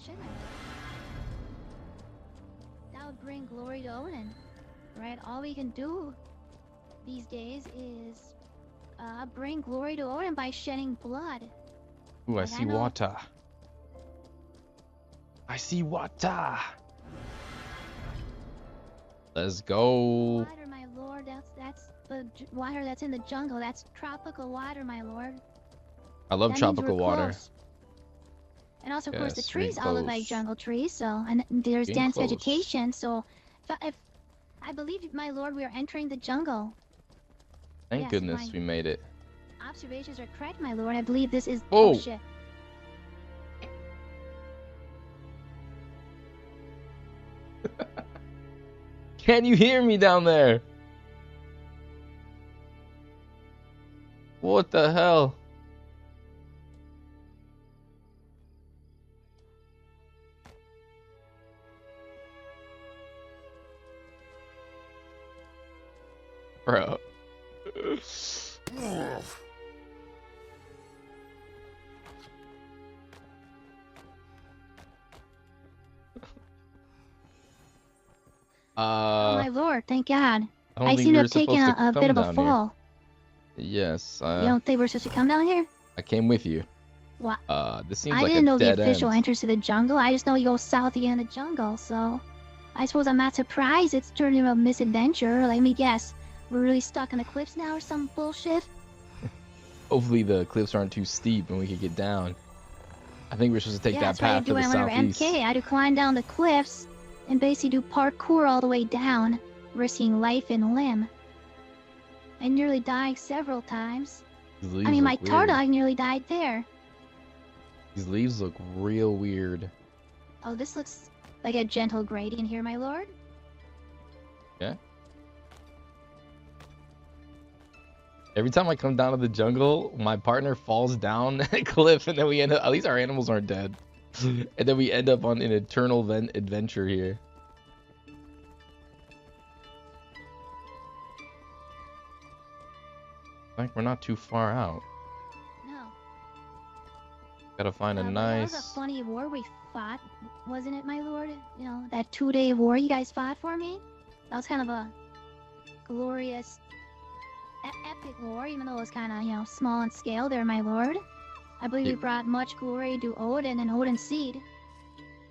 should, my lord. That would bring glory to Odin, right? All we can do these days is bring glory to Odin by shedding blood. Ooh, I see water. I see water. Let's go. Water, my lord. That's the water that's in the jungle. That's tropical water, my lord. I love That tropical water. Close. And also, of course, the Yes, trees all look like jungle trees. So, and there's Getting dense close. vegetation. So, if I believe, my lord, we are entering the jungle. Thank Yes, goodness we made it. Observations are correct, my lord. I believe this is. Oh. Oh shit. Can you hear me down there? What the hell? Bro. Oh, my lord, thank God. don't I think seem we to were have taken supposed to a come bit of a down here. fall. Yes. You don't think we're supposed to come down here? I came with you. What? This seems I like didn't know a the dead official end. entrance to the jungle. I just know you go south to get in the jungle, so I suppose I'm not surprised it's turned into a misadventure. Let me guess. We're really stuck in the cliffs now or some bullshit? Hopefully the cliffs aren't too steep and we can get down. I think we're supposed to take that that's what I path do to the when I went over southeast. MK. I had to climb down the cliffs and basically do parkour all the way down, risking life and limb. I nearly died several times. These I leaves mean, my look weird. Tardog nearly died there. These leaves look real weird. Oh, this looks like a gentle gradient here, my lord. Yeah. Every time I come down to the jungle, my partner falls down a cliff, and then we end up. At least our animals aren't dead, and then we end up on an eternal adventure here. I think we're not too far out. No. Gotta find a That nice. was a funny war we fought, wasn't it, my lord? You know, that 2-day war you guys fought for me? That was kind of a glorious, epic war, even though it was kind of, you know, small in scale there, my lord. I believe we brought much glory to Odin and Odin's seed,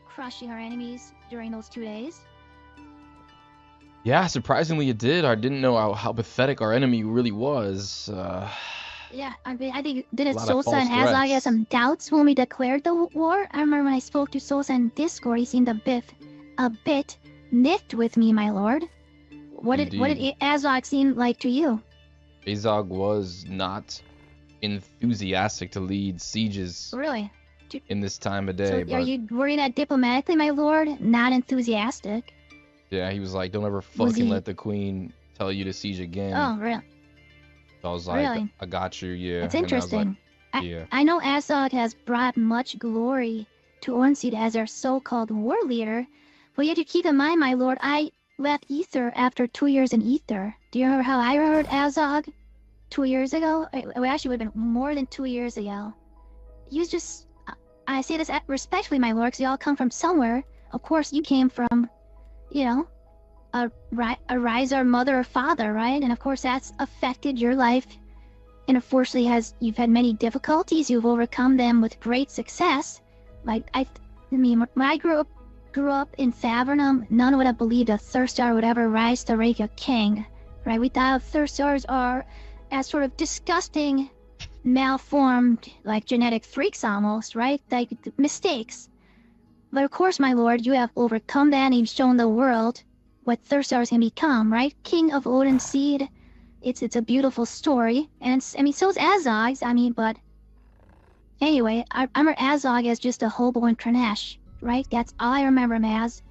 crushing our enemies during those 2 days. Yeah, surprisingly it did. I didn't know how pathetic our enemy really was. Yeah, I mean, I think, did it lot of Sosa and false Azog had threats. some doubts when we declared the war? I remember when I spoke to Sosa in Discord, he seemed a bit miffed with me, my lord. What did Azog seem like to you? Azog was not enthusiastic to lead sieges Really? in this time of day. So but are you wording that diplomatically, my lord? Not enthusiastic. yeah, he was like, "Don't ever Was fucking he- let the queen tell you to siege again." Oh, really? So I was like, Really? "I got you, yeah." That's And I was like, interesting. yeah. I know Azog has brought much glory to Ornseed as our so-called war leader, but you have to keep in mind, my lord, I left Ether after 2 years in Ether. Do you remember how I heard Azog 2 years ago? It actually would have been more than 2 years ago. You was just... I say this respectfully, my lord, because you all come from somewhere. Of course, you came from, you know, a riser, mother, or father, right? And of course, that's affected your life. And unfortunately, you've had many difficulties. You've overcome them with great success. Like I mean, when I grew up in Favernum, none would have believed a Thurstar would ever rise to rank a king, right? We thought Thurstars are as sort of disgusting, malformed, like genetic freaks almost, right? Like mistakes. But of course, my lord, you have overcome that and you've shown the world what Thurstars can become, right? King of Odin's seed. It's a beautiful story, and I mean, so is Azog's. I mean, but anyway, I remember Azog as just a hobo in Tranesh, right? That's all I remember him as.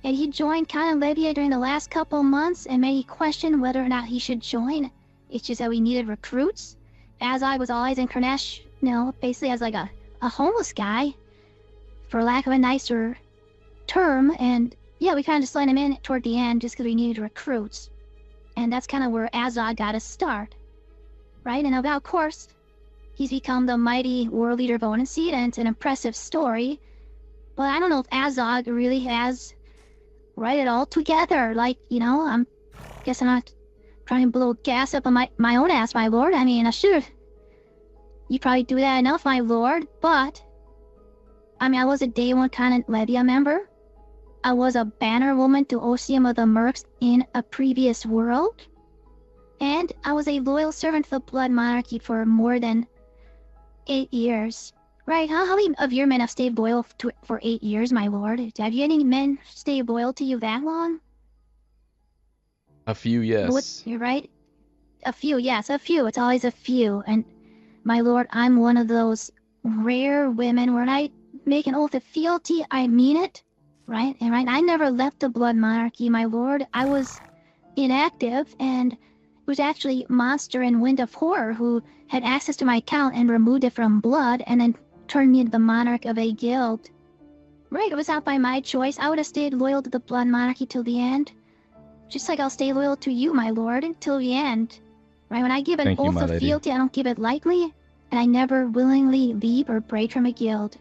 And he joined Khan Libya during the last couple months and made me question whether or not he should join. It's just that we needed recruits. Azog was always in Tranesh, you know, basically as like a homeless guy, for lack of a nicer term, and yeah, we kind of just let him in toward the end just because we needed recruits. And that's kind of where Azog got his start, right? And of course, he's become the mighty war leader of Odinseed, and it's an impressive story. But I don't know if Azog really has it all together. Like, you know, I'm guessing I'm not trying to blow gas up on my own ass, my lord. I mean, I should. You probably do that enough, my lord. But I mean, I was a day one Conant Levia member. I was a banner woman to Osium of the Mercs in a previous world. And I was a loyal servant of the Blood Monarchy for more than 8 years. Right, huh? How many of your men have stayed loyal for 8 years, my lord? Have you any men stay loyal to you that long? A few, yes. You're right. A few, yes, a few. It's always a few. And my lord, I'm one of those rare women when I make an oath of fealty, I mean it. Right? And right, I never left the Blood Monarchy, my lord. I was inactive, and it was actually Monster and Wind of Horror who had access to my account and removed it from Blood, and then turned me into the monarch of a guild. Right, it was not by my choice. I would have stayed loyal to the Blood Monarchy till the end. Just like I'll stay loyal to you, my lord, till the end. Right, when I give an oath of fealty, I don't give it lightly, and I never willingly leave or break from a guild.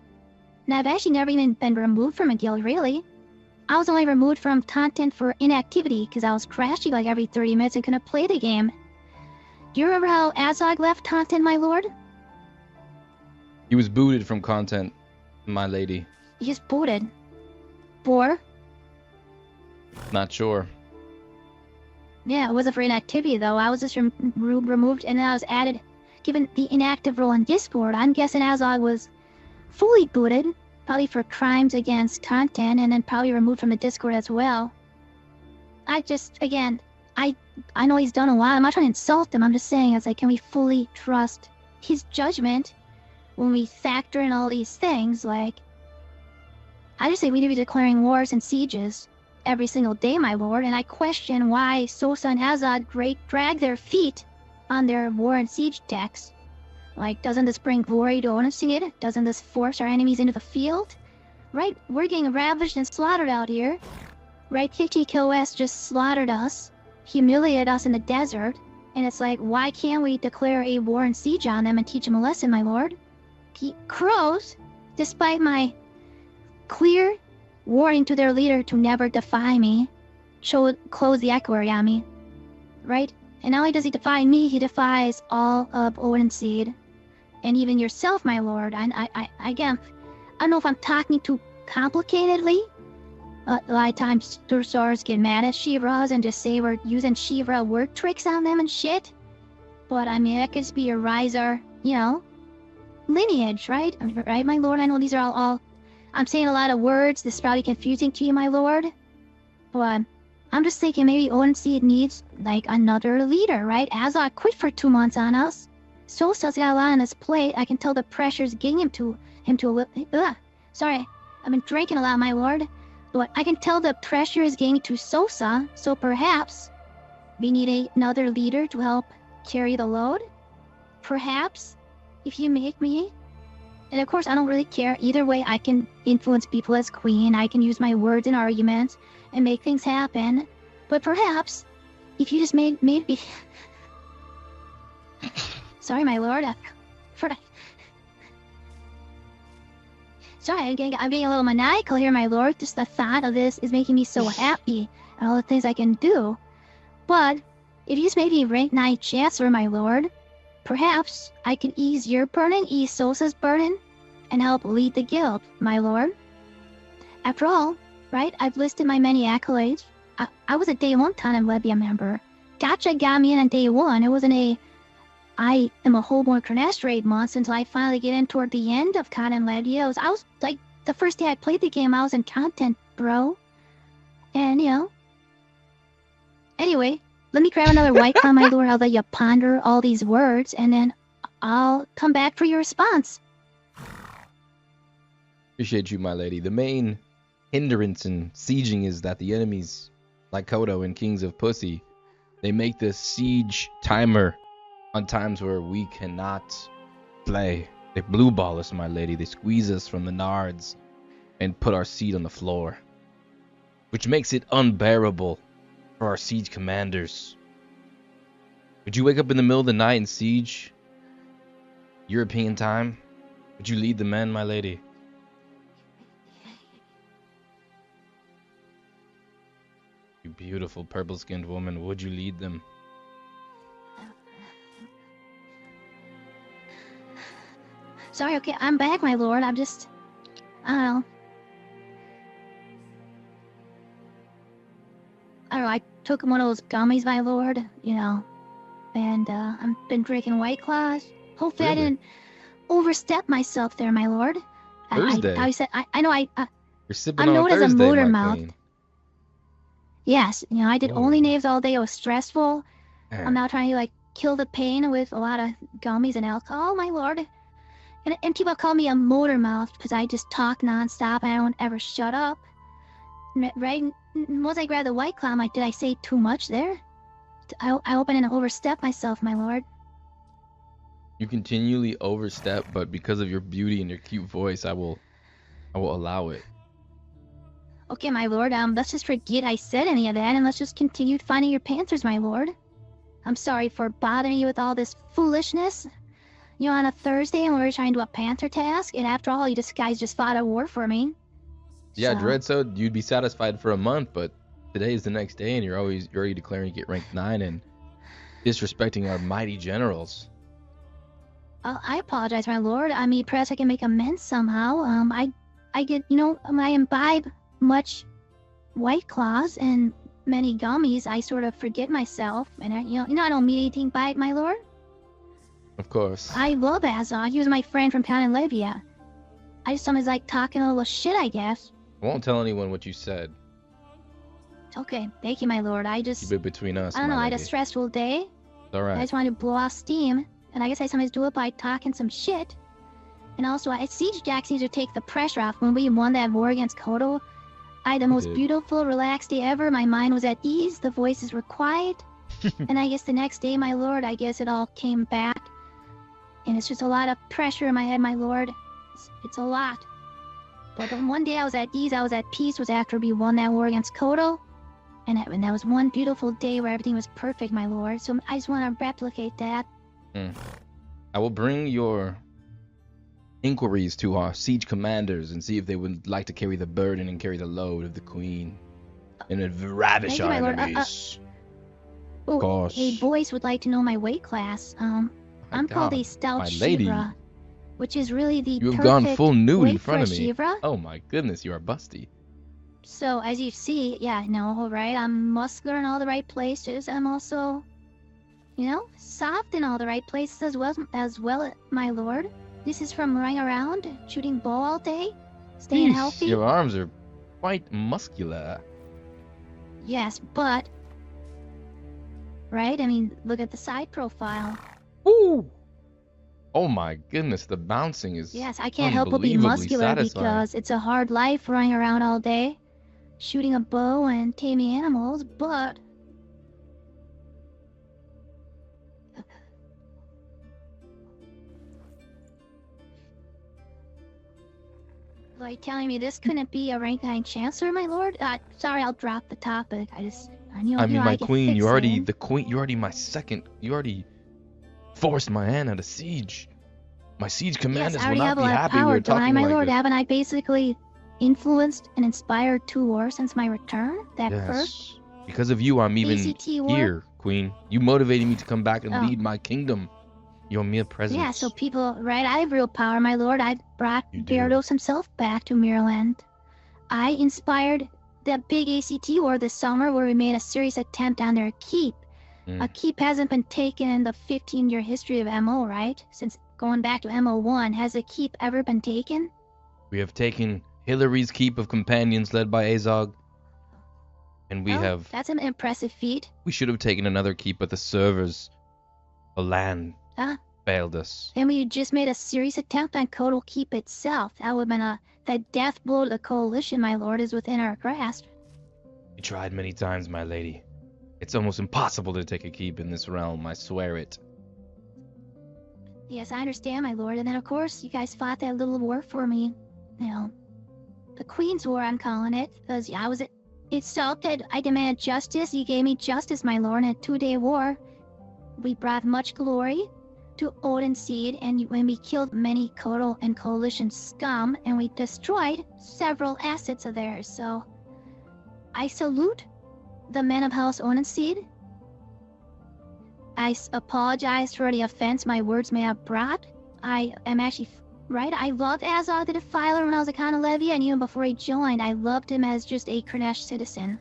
And I've actually never even been removed from a guild, really. I was only removed from content for inactivity because I was crashing like every 30 minutes and couldn't play the game. Do you remember how Azog left content, my lord? He was booted from content, my lady. He just booted. For? Not sure. Yeah, it wasn't for inactivity though. I was just removed, and then I was added, given the inactive role in Discord. I'm guessing Azog was fully booted, probably for crimes against content, and then probably removed from the Discord as well. I just, again, I know he's done a lot. I'm not trying to insult him. I'm just saying, it's like, can we fully trust his judgment when we factor in all these things? Like, I just say we need to be declaring wars and sieges every single day, my lord, and I question why Sosa and Azad drag their feet on their war and siege decks. Like, doesn't this bring glory to Onaseed? Doesn't this force our enemies into the field? Right? We're getting ravaged and slaughtered out here. Right? KTKOS just slaughtered us, humiliated us in the desert, and it's like, why can't we declare a war and siege on them and teach them a lesson, my lord? Crows, despite my clear warning to their leader to never defy me, close the equerry on me. Right? And not only does he defy me, he defies all of Odenseed. And even yourself, my lord. Again, I don't know if I'm talking too complicatedly. A lot of times, sorcerers get mad at Shivras and just say we're using Shivra word tricks on them and shit. But, I mean, that could just be a riser, you know, lineage, right? Right, my lord? I know these are all I'm saying a lot of words. This is probably confusing to you, my lord. But I'm just thinking maybe Odenseed needs, like, another leader, right? Azog quit for 2 months on us. Sosa's got a lot on his plate. I can tell the pressure's getting him to sorry, I've been drinking a lot, my lord. But I can tell the pressure is getting to Sosa, so perhaps we need another leader to help carry the load. Perhaps, if you make me. And of course, I don't really care. Either way, I can influence people as queen. I can use my words and arguments and make things happen. But perhaps, if you just made me... Sorry, my lord. Sorry, I'm getting a little maniacal here, my lord. Just the thought of this is making me so happy. And all the things I can do. But, if you just made me rank 9 Chancellor, my lord, perhaps I can ease your burden, ease Sosa's burden, and help lead the guild, my lord. After all, right, I've listed my many accolades. I was a Day 1 Tannen Lebia member. Gotcha got me in on Day 1. It wasn't I am a whole-born Kernesh raid month until I finally get in toward the end of Tannen Lebia. I was, like, the first day I played the game, I was in content, bro. And, you know. Anyway, let me grab another white claw, my lord. I'll let you ponder all these words, and then I'll come back for your response. Appreciate you, my lady. The main hindrance in sieging is that the enemies, like Kodo and Kings of Pussy, they make the siege timer on times where we cannot play. They blue ball us, my lady. They squeeze us from the nards and put our seat on the floor, which makes it unbearable for our siege commanders. Would you wake up in the middle of the night and siege European time? Would you lead the men, my lady? You beautiful purple-skinned woman, would you lead them? Sorry, okay, I'm back, my lord. I don't know. I don't know, I took one of those gummies, my lord, you know, and I've been drinking White Claws. Hopefully I Really? didn't overstep myself there, my lord. Thursday? I said, I know You're sipping I'm on a known as a Thursday, motor my mouth. queen. Yes, you know, I did Whoa. only names all day. It was stressful. Man. I'm now trying to, like, kill the pain with a lot of gummies and alcohol, my lord. And people call me a motor mouth because I just talk nonstop and I don't ever shut up. Right? Once I grabbed the White Claw, I'm like, did I say too much there? I hope I didn't overstep myself, my lord. You continually overstep, but because of your beauty and your cute voice, I will allow it. Okay, my lord, let's just forget I said any of that and let's just continue finding your panthers, my lord. I'm sorry for bothering you with all this foolishness. You know, on a Thursday and we were trying to do a panther task, and after all, you guys just fought a war for me. Yeah, So, Dreadso, you'd be satisfied for a month, but today is the next day, and you're already declaring you get ranked 9 and disrespecting our mighty generals. I apologize, my lord. I mean, perhaps I can make amends somehow. I get, you know, I imbibe much White Claws and many gummies. I sort of forget myself, and I don't mean anything by it, my lord. Of course. I love Azog. He was my friend from Town in Libya. I just sometimes like talking a little shit, I guess. I won't tell anyone what you said. Okay, thank you, my lord. Keep it between us, I don't know, I had a lady. stressful day. It's alright. I just wanted to blow off steam, and I guess I sometimes do it by talking some shit. And also, Siege Jack seems to take the pressure off. When we won that war against Kodo, I had the most beautiful, relaxed day ever. My mind was at ease, the voices were quiet. And I guess the next day, my lord, I guess it all came back. And it's just a lot of pressure in my head, my lord. It's a lot. But the one day I was at ease, I was at peace, was after we won that war against Kodo. And that was one beautiful day where everything was perfect, my lord. So I just want to replicate that. I will bring your inquiries to our siege commanders and see if they would like to carry the burden and carry the load of the queen and ravish our enemies. Of course. A boys would like to know my weight class. I'm called a stout Shivra, which is really the You have gone full nude in front of me. Shivra. Oh my goodness, you are busty. So as you see, yeah, no, right, I'm muscular in all the right places. I'm also, you know, soft in all the right places as well, my lord. This is from running around, shooting bow all day, staying healthy. Your arms are quite muscular. Yes, but right, I mean, look at the side profile. Ooh. Oh my goodness, the bouncing is yes, I can't help but be muscular satisfying. Because it's a hard life running around all day, shooting a bow and taming animals, but like telling me this couldn't be a rank 9 chancellor, my lord? Sorry, I'll drop the topic. I mean, my queen, you're already the queen. You're already my second. You already forced my hand out of siege. My siege commanders will not be happy we were talking my like lord, this. Haven't I basically influenced and inspired 2 wars since my return? First? Because of you, I'm even here, queen. You motivated me to come back and lead my kingdom. Your mere presence. Yeah, so people, right, I have real power, my lord. I brought Gyarados himself back to Mirrorland. I inspired the big ACT war this summer where we made a serious attempt on their keep. A keep hasn't been taken in the 15-year history of MO, right? Since going back to MO1, has a keep ever been taken? We have taken Hillary's keep of companions led by Azog. And we have... That's an impressive feat. We should have taken another keep, but the servers, the land, failed us. And we just made a serious attempt on Kotal Keep itself. That would have been that death blow to the coalition, my lord, is within our grasp. We tried many times, my lady. It's almost impossible to take a keep in this realm, I swear it. Yes, I understand, my lord. And then, of course, you guys fought that little war for me. You know, the Queen's War, I'm calling it. Because it insulted. I demanded justice. You gave me justice, my lord, in a 2-day war. We brought much glory to Odin Seed, and when we killed many Kotal and Coalition scum, and we destroyed several assets of theirs, so I salute the men of House Onenseed. I apologize for the offense my words may have brought. I am actually, right, I loved Azog the Defiler when I was a Khan of Levy, and even before he joined, I loved him as just a Kurnesh citizen.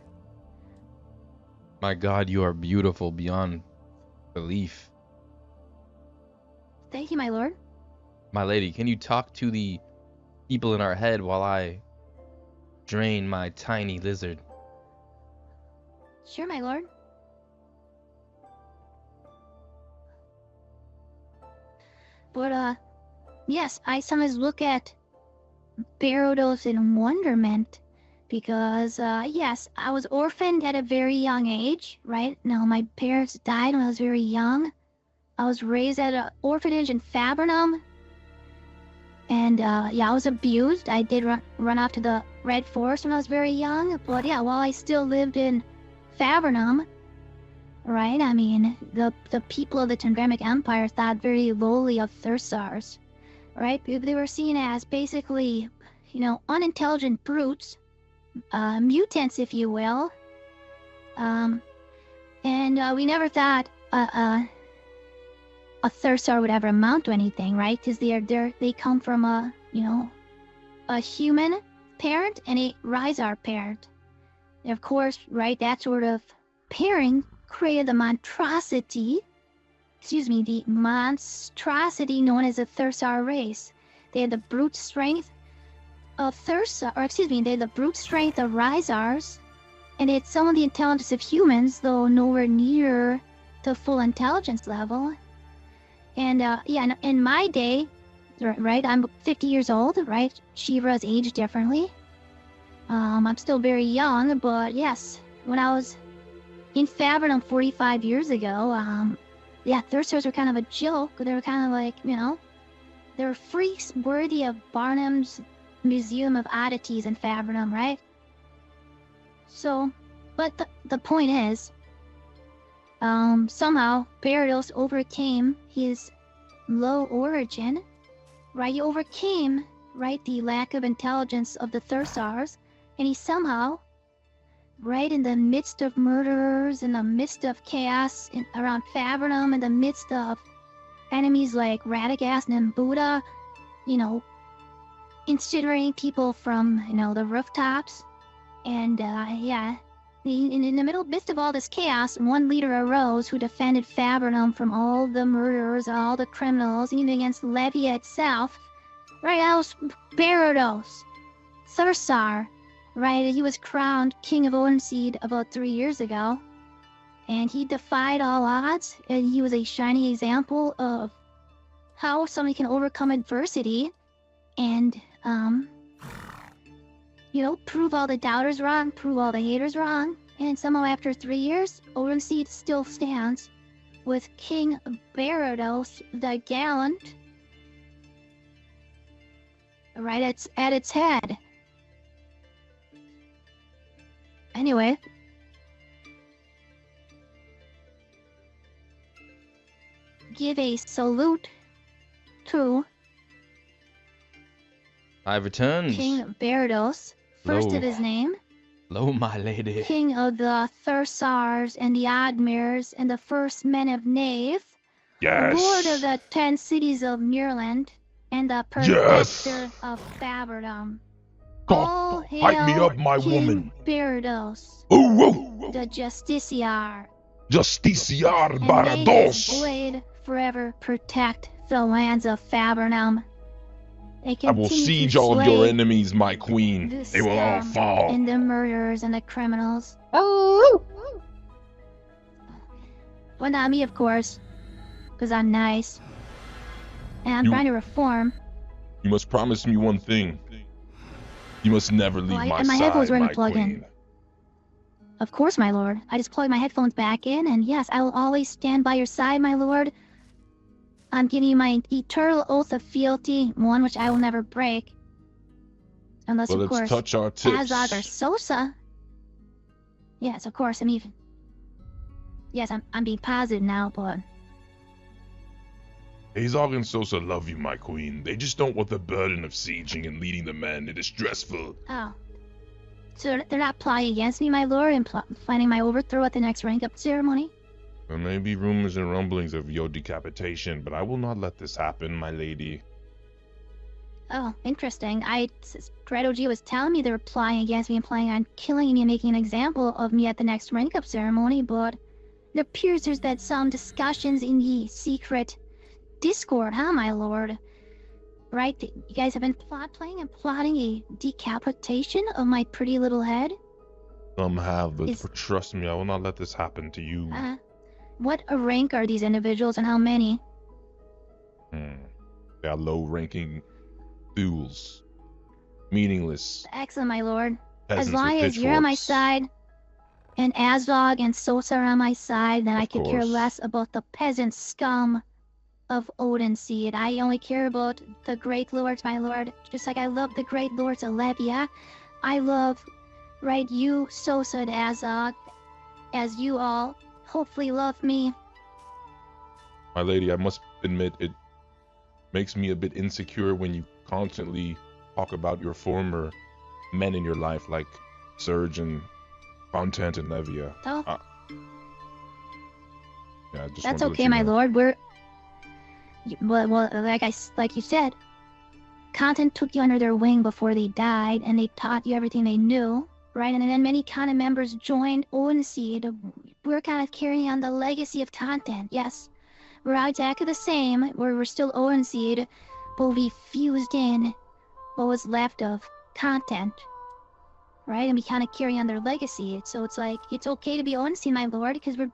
My God, you are beautiful beyond belief. Thank you, my lord. My lady, can you talk to the people in our head while I drain my tiny lizard? Sure, my lord. But, yes, I sometimes look at Gyarados in wonderment because, yes, I was orphaned at a very young age, right? Now, my parents died when I was very young. I was raised at an orphanage in Fabernum. And, yeah, I was abused. I did run off to the Red Forest when I was very young. But, yeah, while I still lived in Fabernum, right? I mean, the people of the Tundremic Empire thought very lowly of Thursars, right? They were seen as basically, you know, unintelligent brutes, mutants, if you will. And we never thought a Thursar would ever amount to anything, right? Because they come from a, you know, a human parent and a Rhizar parent. And of course, right, that sort of pairing created the monstrosity known as the Thursar race. They had the brute strength of Thursar, they had the brute strength of Rhizars, and they had some of the intelligence of humans, though nowhere near the full intelligence level. And, yeah, in my day, right, I'm 50 years old, right? Shivra's aged differently. I'm still very young, but yes, when I was in Fabernum 45 years ago, yeah, Thursars were kind of a joke. They were kind of like, you know, they were freaks worthy of Barnum's Museum of Oddities in Fabernum, right? So, but the point is, somehow Gyarados overcame his low origin, right? He overcame, right, the lack of intelligence of the Thursars, and he somehow, right in the midst of murderers, in the midst of chaos around Fabernum, in the midst of enemies like Radagast and Buddha, you know, incinerating people from, you know, the rooftops. And, yeah, in the midst of all this chaos, one leader arose who defended Fabernum from all the murderers, all the criminals, even against Levia itself. Right, that was Gyarados, Thursar. Right, he was crowned King of Onenseed about 3 years ago, and he defied all odds, and he was a shining example of how somebody can overcome adversity and, you know, prove all the doubters wrong, prove all the haters wrong, and somehow after 3 years, Onenseed still stands with King Gyarados the Gallant, right at its head. Anyway, give a salute to I've returned. King Gyarados, first Lo. of his name, Lo, my lady. King of the Thursars and the Oddmires and the First Men of Nave, Yes. Lord of the 10 cities of Muirland, and the Protector of Faberdom. All God, hype me hail up, my King woman. Gyarados, Oh, the Justiciar, Justiciar and may his Barados. blade forever protect the lands of Fabernum. They I will continue siege to all of slay your enemies, my queen. the They will all scum fall. and the murderers and the criminals. Well, not me, of course, because I'm nice. And I'm You- trying to reform. You must promise me one thing. You must never leave my and my headphones side, weren't my plugged in. queen. Of course, my lord. I just plugged my headphones back in, and yes, I will always stand by your side, my lord. I'm giving you my eternal oath of fealty, one which I will never break. Unless, Well, of let's course, touch our tips. Azog or Sosa. Yes, of course, Yes, I'm being positive now, but... Azog and Sosa love you, my queen. They just don't want the burden of sieging and leading the men. It is stressful. Oh. So they're not plotting against me, my lord, and planning my overthrow at the next rank-up ceremony? There may be rumors and rumblings of your decapitation, but I will not let this happen, my lady. Oh, interesting. Dread OG was telling me they were plotting against me and planning on killing me and making an example of me at the next rank-up ceremony, but it appears there's been some discussions in the secret Discord, huh, my lord? Right? You guys have been planning and plotting a decapitation of my pretty little head? Some have, but trust me, I will not let this happen to you. What rank are these individuals and how many? They are low-ranking fools. Meaningless. Excellent, my lord. Peasants As long with as you're on my pitchforks. side, and Azog and Sosa are on my side, then I could care course. less about the peasant scum of Odin Seed. I only care about the great lords, my lord. Just like I love the great lords of Levia. I love, right, you, Sosa, and Azog, as you all hopefully love me. My lady, I must admit, it makes me a bit insecure when you constantly talk about your former men in your life, like Surge and Fontant and Levia. Oh, Yeah, I just that's wanted to let okay, you my know. lord. Well, like you said, Content took you under their wing before they died, and they taught you everything they knew, right? And then many Content members joined Odin to work on carrying on the legacy of Content. Yes, we're exactly the same. We're still Odin, but we fused in what was left of Content, right? And we kind of carry on their legacy. So it's like, it's okay to be Odin, my lord, because we're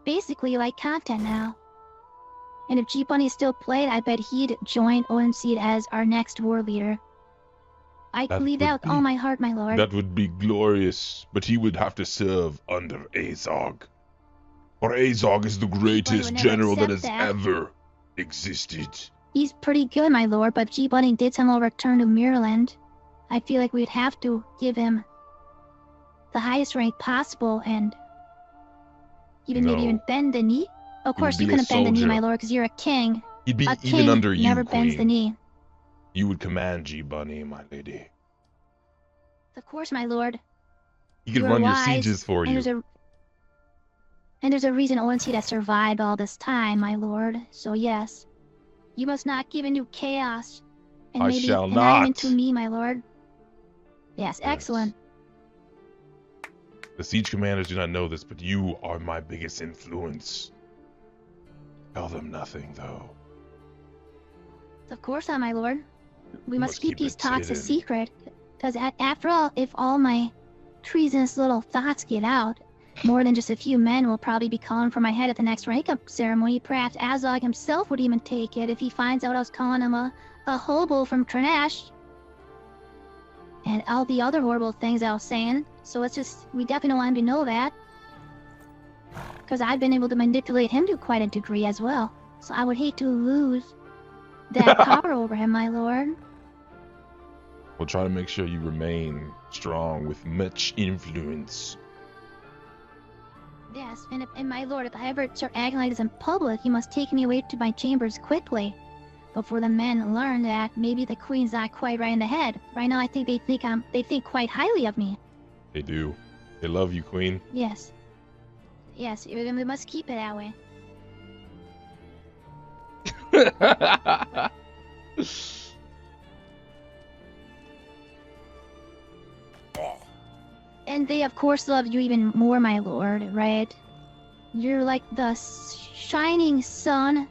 basically like Content now. And if G-Bunny still played, I bet he'd join Odin as our next war leader. I believe that with all my heart, my lord. That would be glorious, but he would have to serve under Azog. For Azog is the greatest never general that has accept that. ever existed. He's pretty good, my lord, but if G-Bunny did somehow return to Maryland, I feel like we'd have to give him the highest rank possible and maybe even bend the knee. Of course, you couldn't bend the knee, my lord, because you're a king. He'd be A even king under you, never bends the Queen. knee. You would command G-Bunny, my lady. Of course, my lord. He could You are run your wise, sieges for and you. there's a reason Odin has survived all this time, my lord. So yes, you must not give into chaos, and I maybe shall even not. into me, my lord. Yes, excellent. The siege commanders do not know this, but you are my biggest influence. Tell them nothing, though. Of course not, my lord. We You must must keep keep these it talks a hidden. secret. Because after all, if all my treasonous little thoughts get out, more than just a few men will probably be calling for my head at the next rank-up ceremony. Perhaps Azog himself would even take it if he finds out I was calling him a hobo from Trash. And all the other horrible things I was saying. So it's just, we definitely don't want him to know that. Because I've been able to manipulate him to quite a degree as well. So I would hate to lose that power over him, my lord. We'll try to make sure you remain strong with much influence. Yes, and my lord, if I ever start acting like this in public, you must take me away to my chambers quickly. Before the men learn that maybe the queen's not quite right in the head. Right now, I think they think quite highly of me. They do. They love you, Queen. Yes. Yes, we must keep it that way. And they, of course, love you even more, my lord, right? You're like the shining sun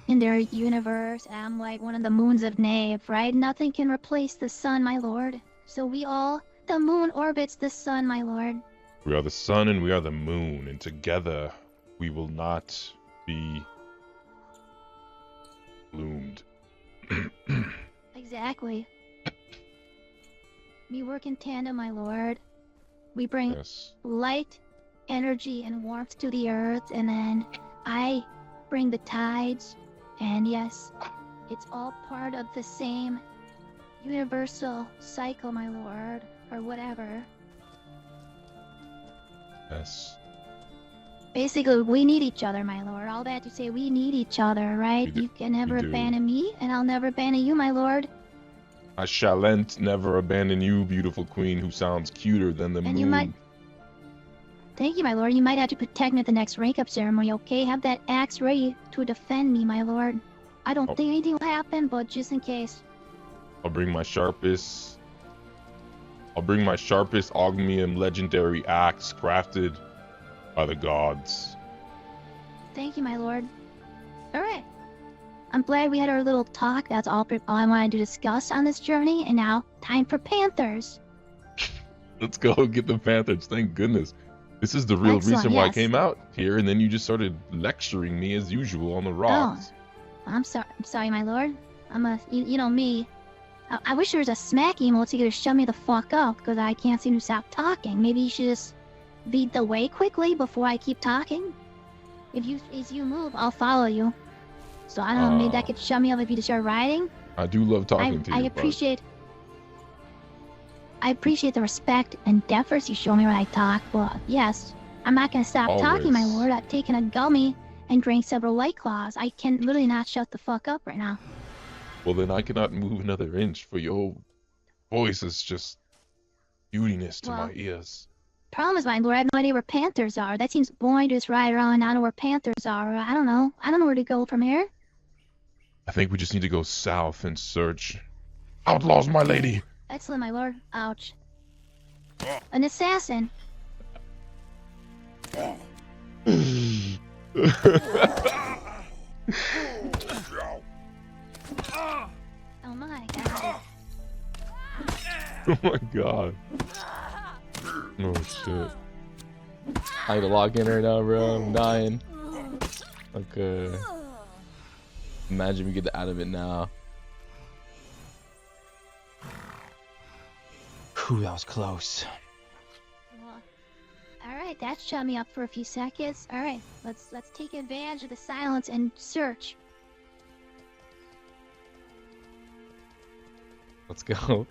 in their universe. I'm like one of the moons of Nave, right? Nothing can replace the sun, my lord. So the moon orbits the sun, my lord. We are the sun and we are the moon, and together we will not be bloomed. Exactly. We work in tandem, my lord. We bring Yes. light, energy, and warmth to the earth, and then I bring the tides. And yes, it's all part of the same universal cycle, my lord, or whatever. Yes. Basically, we need each other, my lord. All that to say, we need each other, right? We do- You can never we do. abandon me, and I'll never abandon you, my lord. I shalln't never abandon you, beautiful queen who sounds cuter than the And moon. you might... Thank you, my lord. You might have to protect me at the next rank-up ceremony, okay? Have that axe ready to defend me, my lord. I don't think anything will happen, but just in case. I'll bring my sharpest Ogmium legendary axe crafted by the gods. Thank you, my lord. Alright. I'm glad we had our little talk. That's all I wanted to discuss on this journey. And now, time for Panthers. Let's go get the Panthers. Thank goodness. This is the real Excellent, reason why I yes. came out here, and then you just started lecturing me as usual on the rocks. I'm sorry, my lord. You know me. I wish there was a smack emote to shut me the fuck up, because I can't seem to stop talking. Maybe you should just lead the way quickly before I keep talking. As you move, I'll follow you. So I don't know, maybe that could shut me up if you just start riding. I do love talking to you. I appreciate the respect and deference you show me when I talk, but yes, I'm not gonna stop talking, my lord. I've taken a gummy and drank several White Claws. I can literally not shut the fuck up right now. Well, then I cannot move another inch, for your voice is just beautiness to my ears. Problem is, my lord, I have no idea where Panthers are. That seems boring to just ride around and not know where Panthers are. I don't know. I don't know where to go from here. I think we just need to go south and search. Outlaws, my lady! Excellent, my lord. Ouch. An assassin. Oh Oh my god. Oh my god. Oh shit. I gotta log in right now, bro. I'm dying. Okay. Imagine we get out of it now. Whew, that was close. Well, alright, that shut me up for a few seconds. Alright, let's take advantage of the silence and search. Let's go.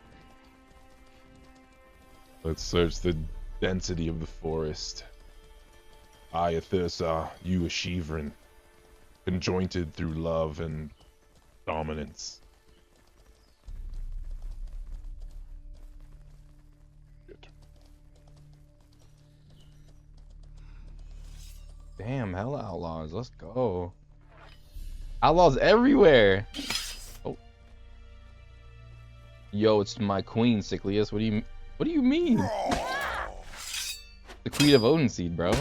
Let's search the density of the forest. I, Athirsa, you, a Shivrin, conjointed through love and dominance. Good. Damn, hella outlaws. Let's go. Outlaws everywhere. Oh. Yo, it's my queen, Sicklius. What do you mean? The queen of Odinseed, bro.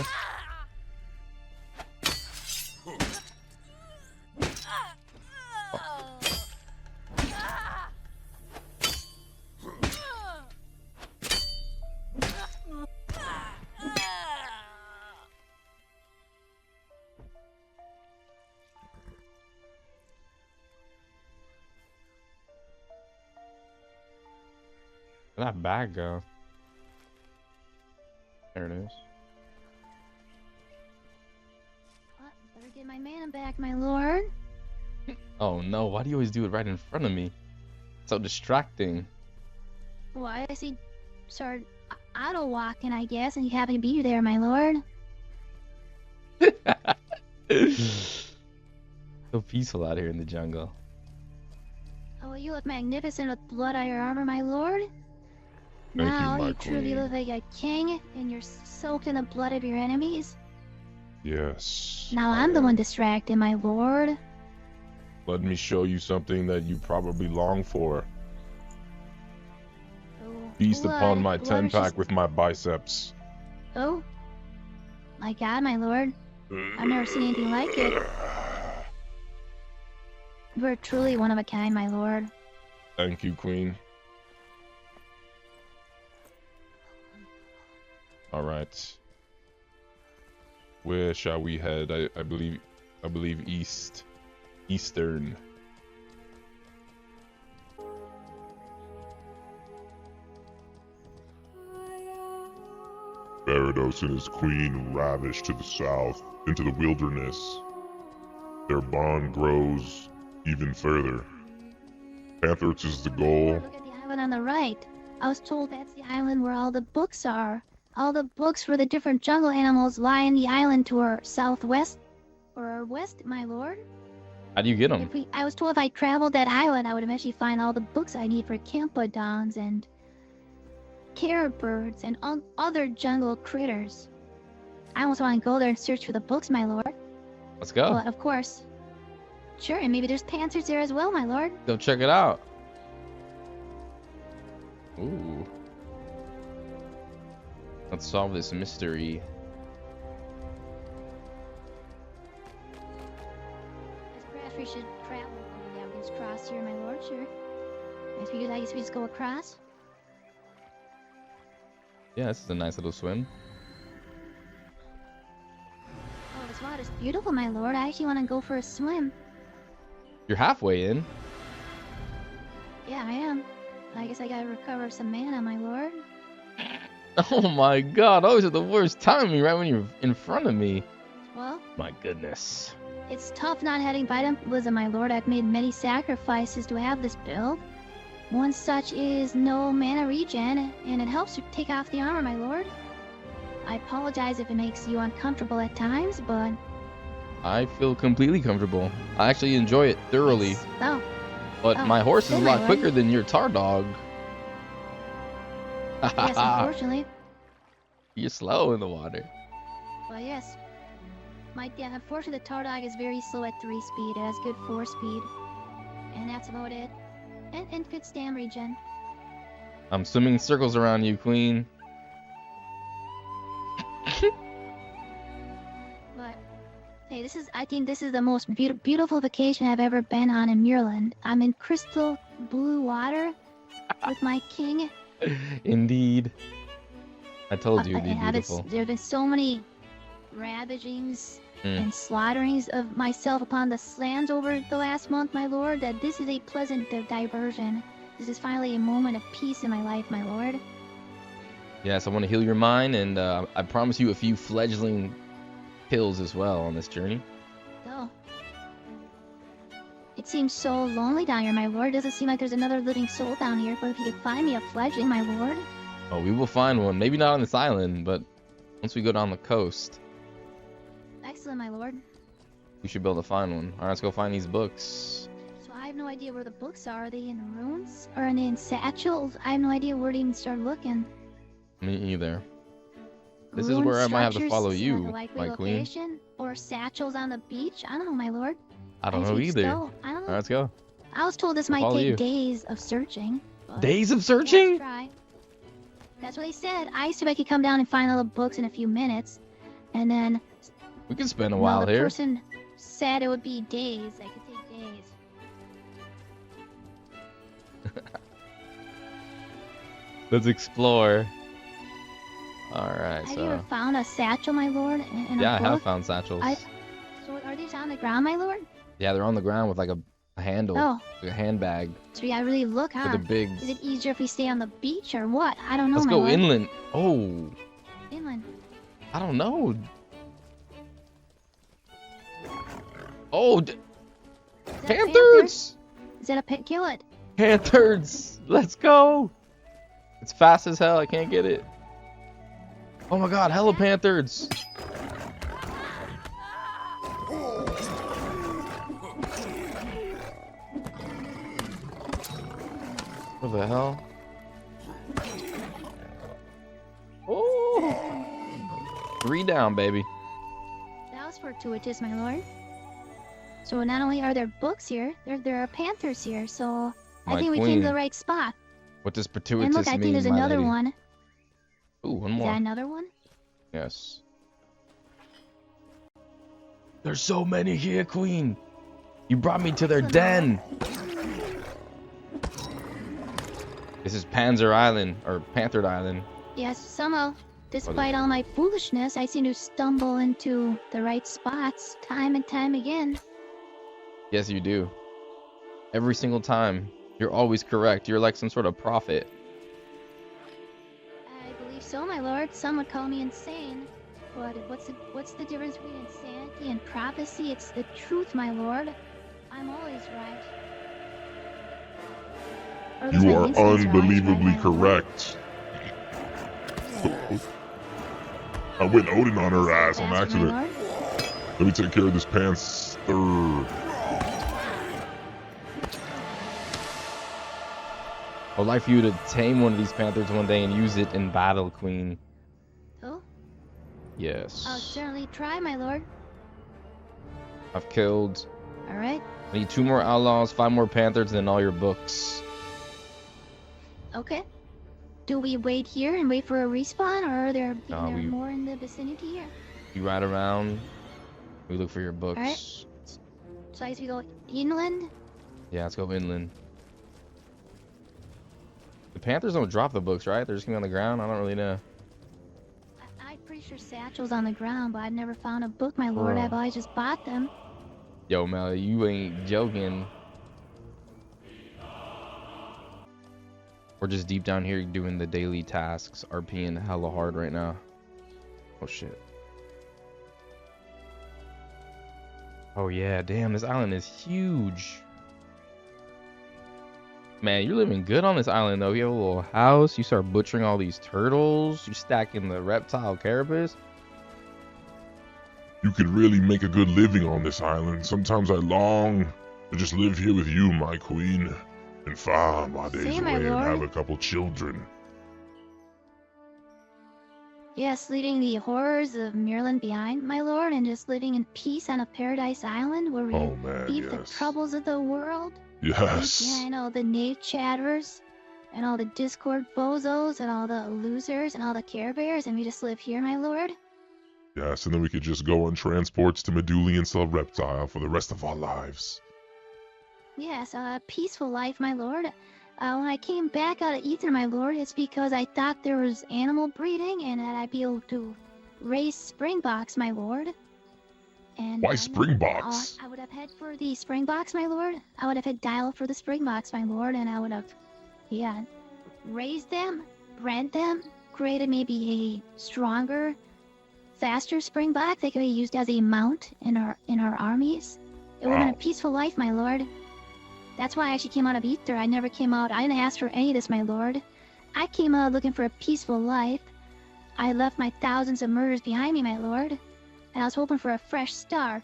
Where'd that bag go? There it is. Better get my mana back, my lord. Oh no, why do you always do it right in front of me? So distracting. Well, I see started auto-walking, I guess, and you happen to be there, my lord. So peaceful out here in the jungle. Oh, you look magnificent with blood on your armor, my lord. Thank Now you, my truly queen. look like a king, and you're soaked in the blood of your enemies. Yes. Now I'm the one distracted, my lord. Let me show you something that you probably long for. Oh, Feast blood. upon my Blood is 10-pack just- with my biceps. Oh. My god, my lord. I've never seen anything like it. You are truly one of a kind, my lord. Thank you, queen. All right. Where shall we head? I believe eastern. Barados and his queen ravish to the south into the wilderness. Their bond grows even further. Panthers is the goal. Look at the island on the right. I was told that's the island where all the books are. All the books for the different jungle animals lie in the island to our southwest. Or our west, my lord. How do you get them? I was told if I traveled that island, I would eventually find all the books I need for Campodons and carrot birds and other jungle critters. I almost want to go there and search for the books, my lord. Let's go. But of course. Sure, and maybe there's panthers there as well, my lord. Go check it out. Ooh. Let's solve this mystery. Perhaps we should travel. Oh, yeah, we can just cross here, my lord. Sure. I guess we just go across. Yeah, this is a nice little swim. Oh, this water's beautiful, my lord. I actually want to go for a swim. You're halfway in. Yeah, I am. I guess I gotta recover some mana, my lord. Oh my god, always at the worst timing, right when you're in front of me. Well, My goodness. it's tough not having vitalism, my lord. I've made many sacrifices to have this build. One such is no mana regen, and it helps to take off the armor, my lord. I apologize if it makes you uncomfortable at times, but... I feel completely comfortable. I actually enjoy it thoroughly. Oh, But Oh, my horse is a good, lot my lord. quicker than your tar dog. yes, unfortunately. You're slow in the water. Well, yes. Unfortunately, the tar dog is very slow at 3 speed. It has good 4 speed. And that's about it. And good stam regen. I'm swimming circles around you, queen. But, hey, I think this is the most beautiful vacation I've ever been on in Muirland. I'm in crystal blue water with my king. Indeed. I told you it'd be And beautiful. there have been so many ravagings Mm. and slaughterings of myself upon the lands over the last month, my lord, that this is a pleasant diversion. This is finally a moment of peace in my life, my lord. Yes, I want to heal your mind, and I promise you a few fledgling kills as well on this journey. Oh. It seems so lonely down here, my lord. Doesn't seem like there's another living soul down here, but if you could find me a fledgling, my lord. Oh, we will find one. Maybe not on this island, but once we go down the coast, Excellent, my lord. we should be able to find one. Alright, let's go find these books. So I have no idea where the books are. Are they in the ruins? Or are they in satchels? I have no idea where to even start looking. Me either. This is Ruined where I might have to structures follow is you, not a likely my queen. location? Or satchels on the beach? I don't know, my lord. I don't guess know we just either. go. I don't know. Alright, let's go. I was told this I'll might follow take you. days of searching. but Days of let's searching? try. That's what they said. I assumed I could come down and find all the books in a few minutes. And then We can spend a no, while the here. person said it would be days. I could take days. Let's explore. Alright, Have you ever so... found a satchel, my lord? In Yeah, a I book? have found satchels. So are these on the ground, my lord? Yeah, they're on the ground with like a handle, Oh, like a handbag so yeah, I really look, huh? with a big... Is it easier if we stay on the beach or what? I don't know, Let's my go lord. inland. Oh, Inland. I don't know. Oh, Is that a panther? panthers! Is that a pit? Kill it. Panthers! Let's go! It's fast as hell. I can't get it. Oh my god, hella panthers! What the hell? Oh! 3 down, baby. That was fortuitous, my lord. So not only are there books here, there are panthers here. So I My think we came queen. to the right spot. What does gratuitous And look, I mean, think there's my another lady? one. Ooh, one Is more. that another one? Yes. There's so many here, Queen. You brought me to their den. This is Panzer Island, or Panther Island. Yes, somehow, despite all my foolishness, I seem to stumble into the right spots time and time again. Yes, you do. Every single time. You're always correct. You're like some sort of prophet. I believe so, my lord. Some would call me insane. But what's the difference between insanity and prophecy? It's the truth, my lord. I'm always right. Or at least You my are instincts always right, unbelievably my lord. correct. I went Odin on her ass on Fast, my accident. lord. Let me take care of this panther. I would like for you to tame one of these panthers one day and use it in battle, Queen. Oh, Yes. I'll certainly try, my lord. I've killed. All right. I need 2 more outlaws, 5 more panthers, and then all your books. Okay. Do we wait here and wait for a respawn, or are there, No, there more in the vicinity here? You ride around. We look for your books. Alright. So I guess we go inland? Yeah, let's go inland. The panthers don't drop the books, right? They're just gonna be on the ground? I don't really know. I'm pretty sure Satchel's on the ground, but I've never found a book, my lord. I've always just bought them. Yo, Mel, you ain't joking. We're just deep down here doing the daily tasks, RPing hella hard right now. Oh shit. Oh yeah, damn, this island is huge. Man, you're living good on this island though. You have a little house, you start butchering all these turtles, you stacking the reptile carapace. You could really make a good living on this island. Sometimes I long to just live here with you, my queen, and farm my days Same, my away and lord. have a couple children. Yes, leaving the horrors of Mirland behind, my lord, and just living in peace on a paradise island where we Oh man, leave the yes. troubles of the world. Yes. Yeah, and all the knave chatterers, and all the Discord bozos, and all the losers, and all the Care Bears, and we just live here, my lord. Yes, and then we could just go on transports to Meduli and sell reptile for the rest of our lives. Yes, a peaceful life, my lord. When I came back out of Ether, my lord, it's because I thought there was animal breeding and that I'd be able to raise Springboks, my lord. And Why Springboks? I would have had for the Springboks, my lord. I would have had dial for the Springboks, my lord, and I would have, yeah, raised them, bred them, created maybe a stronger, faster Springbok that could be used as a mount in our armies. It would have been a peaceful life, my lord. That's why I actually came out of Ether. I never came out. I didn't ask for any of this, my lord. I came out looking for a peaceful life. I left my thousands of murders behind me, my lord. And I was hoping for a fresh start.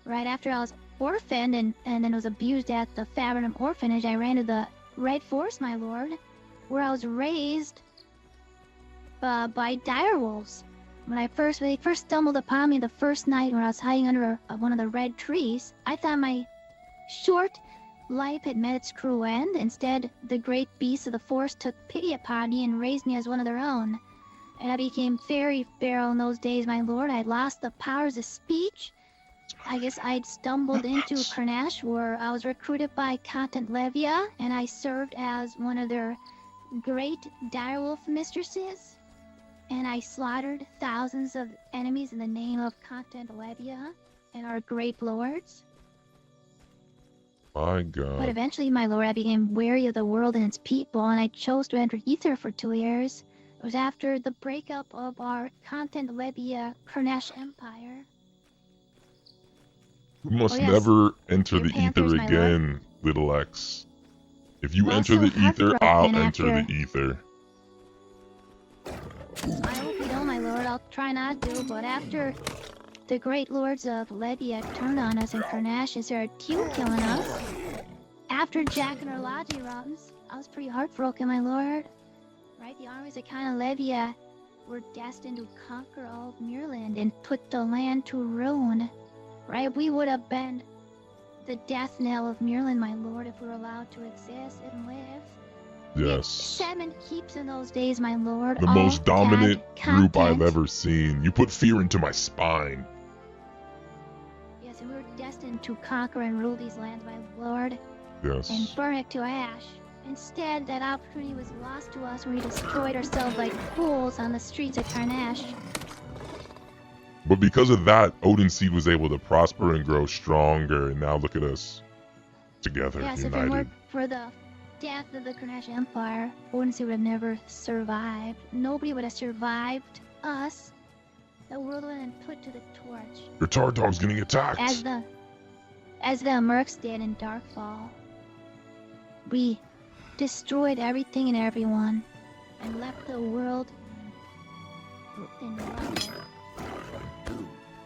Right after I was orphaned and then was abused at the Fabrinum orphanage, I ran to the Red Forest, my lord, where I was raised by direwolves. When they first stumbled upon me the first night when I was hiding under one of the red trees, I thought my short life had met its cruel end. Instead, the great beasts of the forest took pity upon me and raised me as one of their own. And I became very feral in those days, my lord. I lost the powers of speech. I guess I'd stumbled into Karnash, where I was recruited by Content Levia, and I served as one of their great direwolf mistresses. And I slaughtered thousands of enemies in the name of Content Levia and our great lords. My God. But eventually, my lord, I became wary of the world and its people, and I chose to enter Ether for 2 years. It was after the breakup of our Content Levia Karnash Empire. You must Oh, yes. never enter Your the Panthers, ether my again, little X. If you Well, enter so the ether, I'll heartbroken enter after- the ether. I hope you don't, my lord. I'll try not to, but after the great lords of Levia turned on us in Karnash and started killing us, after Jack and our Logi runs, I was pretty heartbroken, my lord. Right, the armies of Kana Levia were destined to conquer all of Mirland and put the land to ruin. Right, we would have been the death knell of Mirland, my lord, if we were allowed to exist and live. Yes. 7 keeps in those days, my lord. The all most dominant God group I've content. ever seen. You put fear into my spine. Yes, and we were destined to conquer and rule these lands, my lord, and Yes. burn it to ash. Instead, that opportunity was lost to us when we destroyed ourselves like fools on the streets of Karnash. But because of that, Odin Seed was able to prosper and grow stronger, and now look at us. Together, Yes, if it united. weren't for the death of the Karnash Empire, Odin's would have never survived. Nobody would have survived us. The world would have been put to the torch. Your tar dog's getting attacked. As the Mercs did in Darkfall. We destroyed everything and everyone, and left the world in rubble.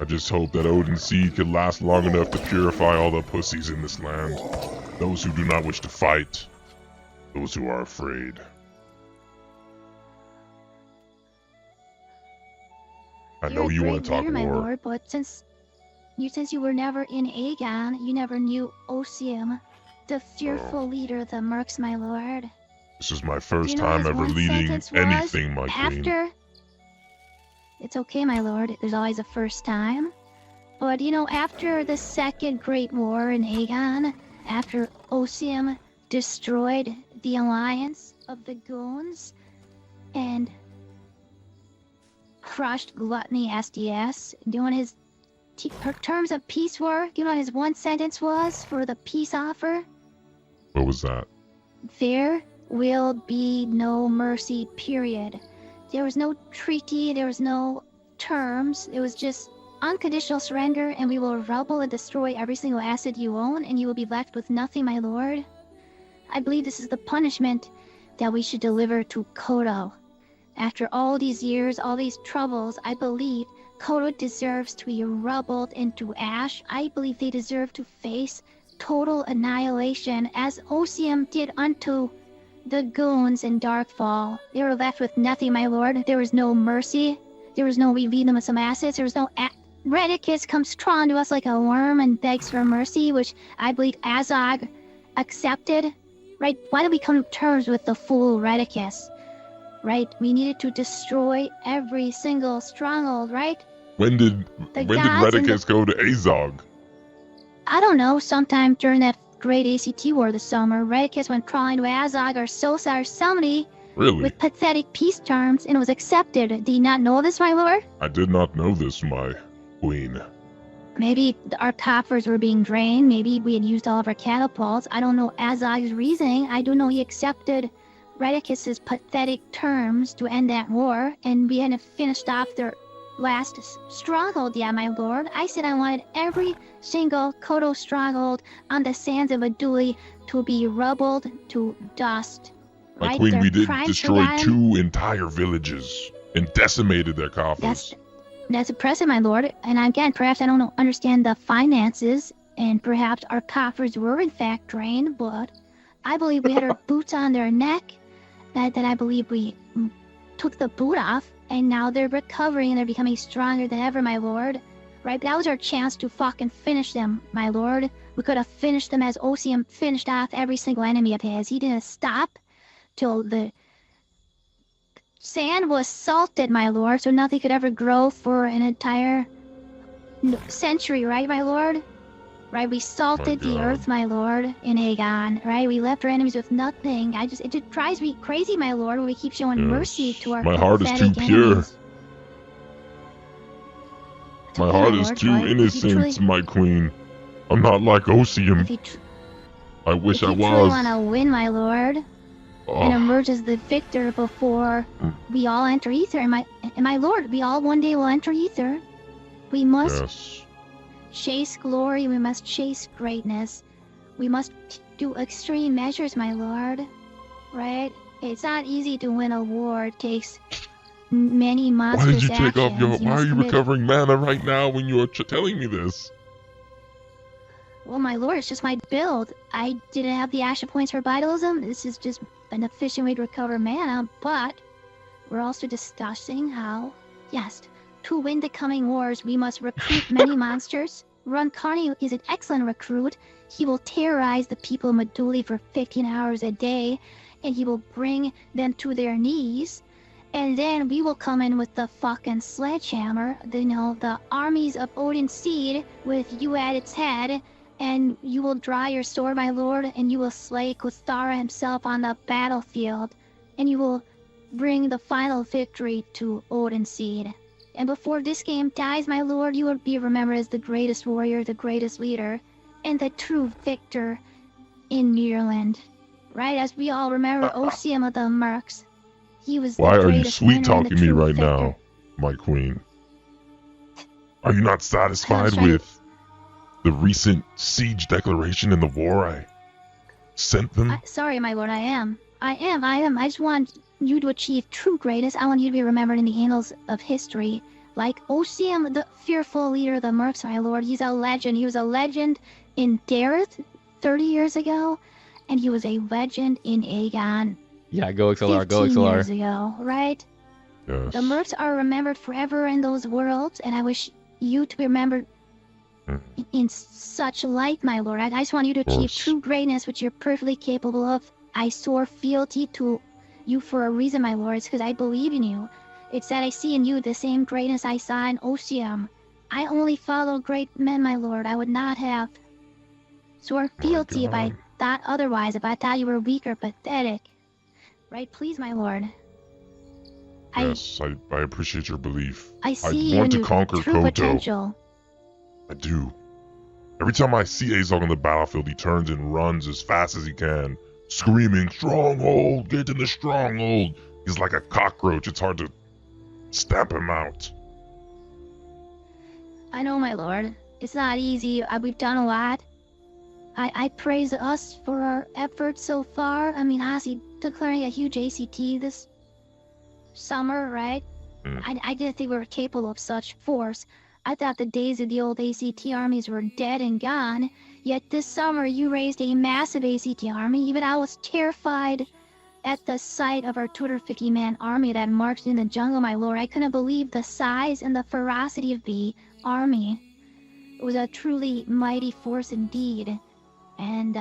I just hope that Odin Seed could last long enough to purify all the pussies in this land. Those who do not wish to fight. those who are afraid. I You're know a you want great to talk leader, my war. lord, but since you were never in Aegon, you never knew Osium, the fearful leader of the Mercs, my lord. This is my Do first you know what time his ever one leading sentence was anything, my queen. after? It's okay, my lord. There's always a first time. But you know, after the Second Great War in Aegon, after Osium destroyed the alliance of the Goons and crushed Gluttony SDS, doing his terms of peace work, you know what his one sentence was for the peace offer? What was that? There will be no mercy, period. There was no treaty, there was no terms, it was just unconditional surrender, and we will rubble and destroy every single asset you own, and you will be left with nothing, my lord. I believe this is the punishment that we should deliver to Kodo. After all these years, all these troubles, I believe Kodo deserves to be rubbled into ash. I believe they deserve to face total annihilation, as Osium did unto the Goons in Darkfall. They were left with nothing, my lord. There was no mercy. There was no relieving them of some assets. There was no... Redicus comes crawling to us like a worm and begs for mercy, which I believe Azog accepted. Right? Why did we come to terms with the fool Redicus? Right? We needed to destroy every single stronghold, right? When did Redicus go to Azog? I don't know, sometime during that great ACT war this summer, Redicus went crawling to Azog or Sosar or somebody with pathetic peace terms, and it was accepted. Did you not know this, my lord? I did not know this, my queen. Maybe our coffers were being drained. Maybe we had used all of our catapults. I don't know Azog's reasoning. I do know he accepted Redicus's pathetic terms to end that war, and we hadn't finished off their last stronghold yet, my lord. I said I wanted every single Kodo stronghold on the sands of Aduli to be rubbled to dust. My right? queen, Their we did crimes destroy forgotten. 2 entire villages and decimated their coffers. That's impressive, my lord. And again, perhaps I don't understand the finances, and perhaps our coffers were in fact drained, but I believe we had our boots on their neck, that I believe we took the boot off, and now they're recovering and they're becoming stronger than ever, my lord. Right? That was our chance to fucking finish them, my lord. We could have finished them as Osium finished off every single enemy of his. He didn't stop till the sand was salted, my lord, so nothing could ever grow for an entire century, right, my lord? Right, we salted the earth, my lord, in Aegon, right? We left our enemies with nothing. It just drives me crazy, my lord, when we keep showing mercy to our My heart is too pure. My heart is too innocent, my queen. I'm not like Osium. I wish I was. If you truly want to win, my lord, and emerge as the victor before we all enter Ether, and my lord, we all one day will enter Ether. We must chase glory, we must chase greatness. We must do extreme measures, my lord. Right? It's not easy to win a war. It takes many monstrous Why did you take off your... actions. Why are you recovering mana right now when you are telling me this? Well, my lord, it's just my build. I didn't have the Asha points for vitalism. This is just an efficient way to recover mana, but we're also discussing how, yes, to win the coming wars, we must recruit many monsters. Roncani is an excellent recruit. He will terrorize the people of Meduli for 15 hours a day, and he will bring them to their knees. And then we will come in with the fucking sledgehammer, the armies of Odin Seed with you at its head, and you will draw your sword, my lord, and you will slay Kuthara himself on the battlefield, and you will bring the final victory to Odin Seed. And before this game dies, my lord, you will be remembered as the greatest warrior, the greatest leader, and the true victor in Mirland. Right? As we all remember Osium of the Mercs. He was the greatest. Why are you sweet-talking me right victor. now, my queen? Are you not satisfied with the recent siege declaration in the war I sent them? Sorry, my lord, I am. I just want you to achieve true greatness. I want you to be remembered in the annals of history. Like Osium, the fearful leader of the Mercs, my lord. He's a legend. He was a legend in Dareth 30 years ago. and he was a legend in Aegon Yeah, go XLR, 15 go years XLR. ago, right? Yes. The Mercs are remembered forever in those worlds, and I wish you to be remembered in such light, my lord. I just want you to achieve course. true greatness, which you're perfectly capable of. I swore fealty to you for a reason, my lord. It's because I believe in you. It's that I see in you the same greatness I saw in Oceum. I only follow great men, my lord. I would not have swore fealty if I God. thought otherwise, if I thought you were weak or pathetic. Right, please, my lord. Yes, I appreciate your belief. I see want in to you conquer true Koto. potential. I do. Every time I see Azog on the battlefield, he turns and runs as fast as he can, screaming, "Stronghold! Get in the stronghold!" He's like a cockroach. It's hard to stamp him out. I know, my lord. It's not easy. We've done a lot. I praise us for our efforts so far. I mean, honestly, declaring a huge ACT this summer, right? I didn't think we were capable of such force. I thought the days of the old ACT armies were dead and gone. Yet this summer you raised a massive ACT army. Even I was terrified at the sight of our 250-man army that marched in the jungle, my lord. I couldn't believe the size and the ferocity of the army. It was a truly mighty force indeed. And,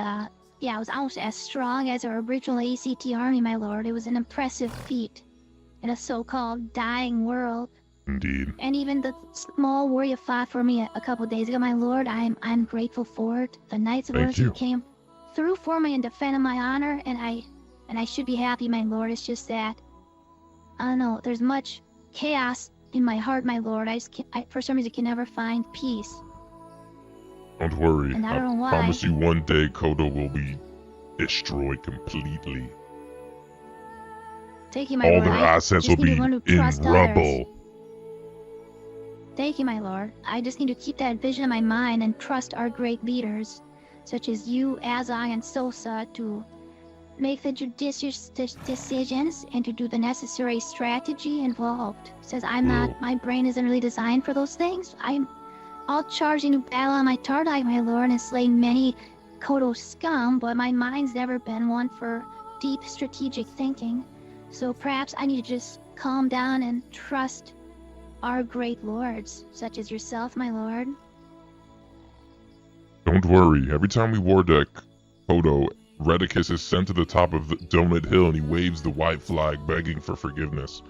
yeah, it was almost as strong as our original ACT army, my lord. It was an impressive feat in a so-called dying world. Indeed. And even the small war you fought for me a couple days ago, my lord, I'm grateful for it. The Knights of Thank Odyssey you. came through for me and defended my honor, and I should be happy, my lord. It's just that, I don't know, there's much chaos in my heart, my lord. For some reason, can never find peace. Don't worry. And I don't know why. promise you one day Kodo will be destroyed completely. Thank you, my All lord. their I assets just will need be to learn to in trust others. rubble. Thank you, my lord. I just need to keep that vision in my mind and trust our great leaders, such as you, Azai, and Sosa, to make the judicious decisions and to do the necessary strategy involved. Says my brain isn't really designed for those things. I'm all charged into battle on my Tardai, my lord, and slaying many Kodo scum, but my mind's never been one for deep strategic thinking. So perhaps I need to just calm down and trust our great lords, such as yourself, my lord. Don't worry. Every time we war deck Kodo, Redicus is sent to the top of the Domid Hill and he waves the white flag begging for forgiveness.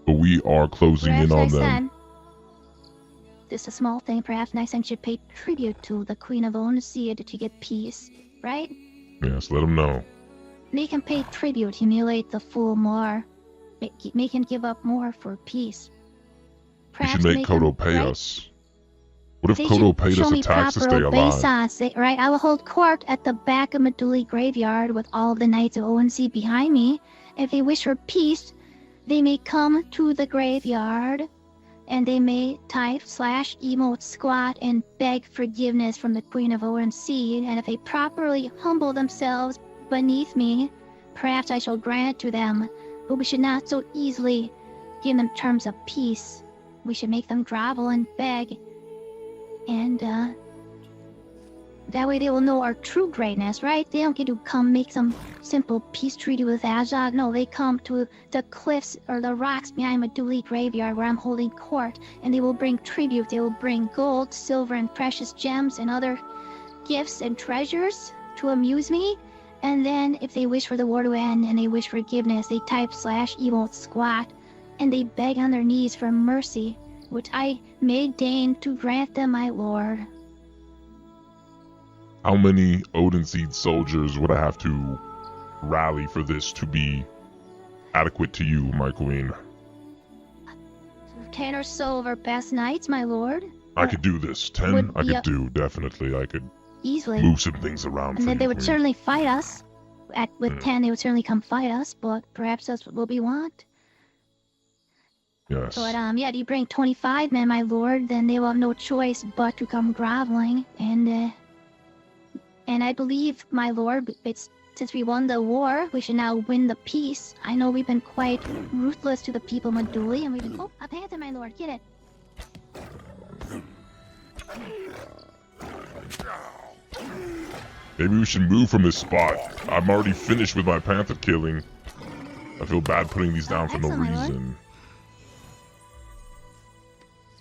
But we are closing in on them. This is a small thing. Perhaps next time you should pay tribute to the Queen of Oneseed to get peace, right? Yes, let them know. Make him pay tribute, humiliate the fool more. Make him give up more for peace. We should Perhaps make Kodo pay right? us. What if They Kodo should paid show us a me tax to proper stay alive? obeisance, right? I will hold court at the back of Meduli graveyard with all the Knights of ONC behind me. If they wish for peace, they may come to the graveyard, and they may type /emote squat and beg forgiveness from the Queen of ONC, and if they properly humble themselves beneath me, perhaps I shall grant it to them, but we should not so easily give them terms of peace. We should make them grovel and beg, and that way they will know our true greatness, right? They don't get to come make some simple peace treaty with Azog. No, they come to the cliffs or the rocks behind Meduli graveyard where I'm holding court, and they will bring tribute. They will bring gold, silver, and precious gems and other gifts and treasures to amuse me. And then if they wish for the war to end and they wish forgiveness, they type /emote squat and they beg on their knees for mercy, which I may deign to grant them, my lord. How many Odin Seed soldiers would I have to rally for this to be adequate to you, my queen? 10 or so of our best knights, my lord. I could do this. 10 I could do, definitely. I could easily move some things around and for then you, they would queen. certainly fight us. With 10, they would certainly come fight us, but perhaps that's what we want. Yes. But, yeah, do you bring 25 men, my lord, then they will have no choice but to come groveling, and I believe, my lord, since we won the war, we should now win the peace. I know we've been quite ruthless to the people of Meduli, and we've been— oh, a panther, my lord, get it. Maybe we should move from this spot. I'm already finished with my panther killing. I feel bad putting these down for no excellent, my lord. reason.